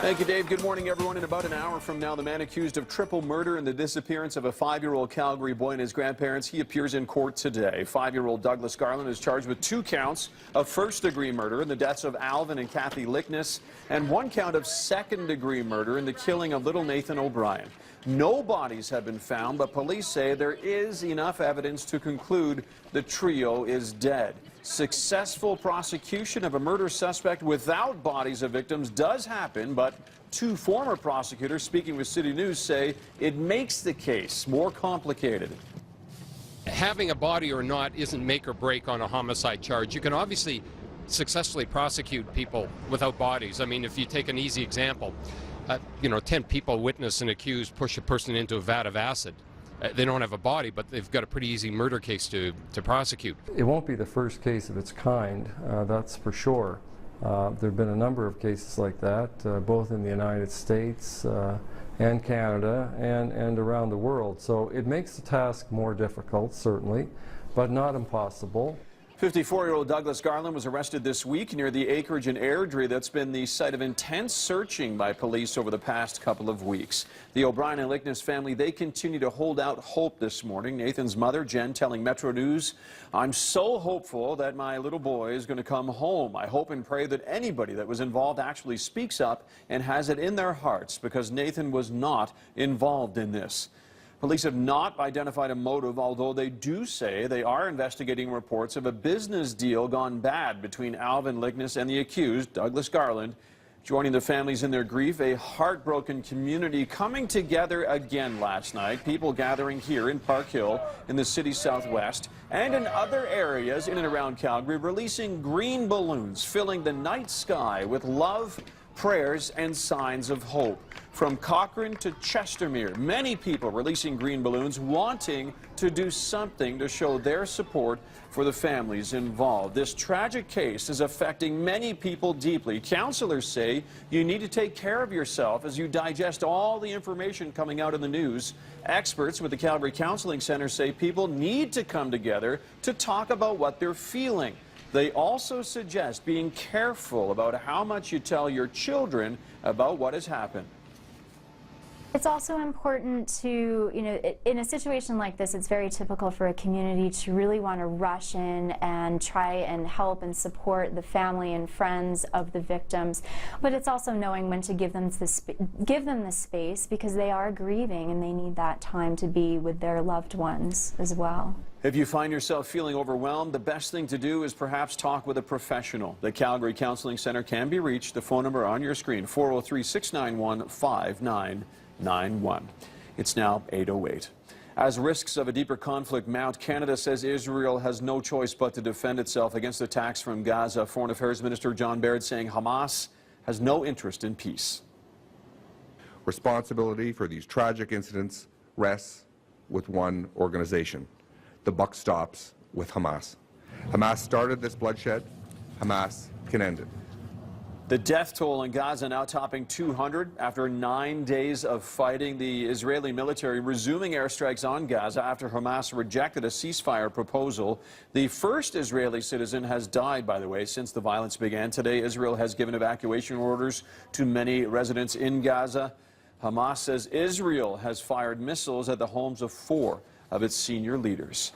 Thank you, Dave. Good morning, everyone. In about an hour from now, the man accused of triple murder and the disappearance of a 5-year-old Calgary boy and his grandparents, he appears in court today. 5-year-old Douglas Garland is charged with 2 counts of first-degree murder in the deaths of Alvin and Kathy Lickness and 1 count of second-degree murder in the killing of little Nathan O'Brien. No bodies have been found, but police say there is enough evidence to conclude the trio is dead. Successful prosecution of a murder suspect without bodies of victims does happen, but 2 former prosecutors speaking with City News say it makes the case more complicated. Having a body or not isn't make or break on a homicide charge. You can obviously successfully prosecute people without bodies. I mean, if you take an easy example, 10 people witness and accuse push a person into a vat of acid. They don't have a body, but they've got a pretty easy murder case to prosecute. It won't be the first case of its kind, that's for sure. There have been a number of cases like that, both in the United States and Canada and around the world. So it makes the task more difficult, certainly, but not impossible. 54-year-old Douglas Garland was arrested this week near the acreage in Airdrie that's been the site of intense searching by police over the past couple of weeks. The O'Brien and Lickness family, they continue to hold out hope this morning. Nathan's mother, Jen, telling Metro News, "I'm so hopeful that my little boy is going to come home. I hope and pray that anybody that was involved actually speaks up and has it in their hearts, because Nathan was not involved in this." Police have not identified a motive, although they do say they are investigating reports of a business deal gone bad between Alvin Lickness and the accused, Douglas Garland. Joining the families in their grief, a heartbroken community coming together again last night. People gathering here in Park Hill in the city's southwest and in other areas in and around Calgary, releasing green balloons, filling the night sky with love, prayers, and signs of hope. From Cochrane to Chestermere, many people releasing green balloons, wanting to do something to show their support for the families involved. This tragic case is affecting many people deeply. Counselors say you need to take care of yourself as you digest all the information coming out in the news. Experts with the Calgary Counseling Center say people need to come together to talk about what they're feeling. They also suggest being careful about how much you tell your children about what has happened. It's also important to, in a situation like this, it's very typical for a community to really want to rush in and try and help and support the family and friends of the victims. But it's also knowing when to give them the space, because they are grieving and they need that time to be with their loved ones as well. If you find yourself feeling overwhelmed, the best thing to do is perhaps talk with a professional. The Calgary Counseling Center can be reached. The phone number on your screen, 403-691-5991. It's now 8:08. As risks of a deeper conflict mount, Canada says Israel has no choice but to defend itself against attacks from Gaza. Foreign Affairs Minister John Baird saying Hamas has no interest in peace. Responsibility for these tragic incidents rests with one organization. The buck stops with Hamas. Hamas started this bloodshed. Hamas can end it. The death toll in Gaza now topping 200 after 9 days of fighting. The Israeli military resuming airstrikes on Gaza after Hamas rejected a ceasefire proposal. The first Israeli citizen has died, by the way, since the violence began. Today, Israel has given evacuation orders to many residents in Gaza. Hamas says Israel has fired missiles at the homes of 4 of its senior leaders.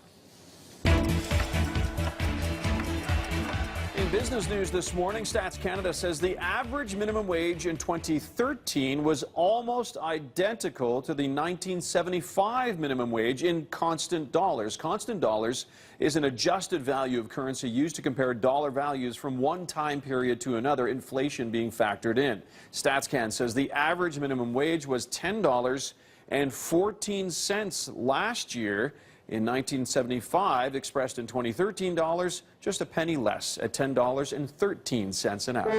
In business news this morning, Stats Canada says the average minimum wage in 2013 was almost identical to the 1975 minimum wage in constant dollars. Constant dollars is an adjusted value of currency used to compare dollar values from one time period to another, inflation being factored in. StatsCan says the average minimum wage was $10.14 last year. In 1975, expressed in 2013 dollars, just a penny less at $10.13 an hour.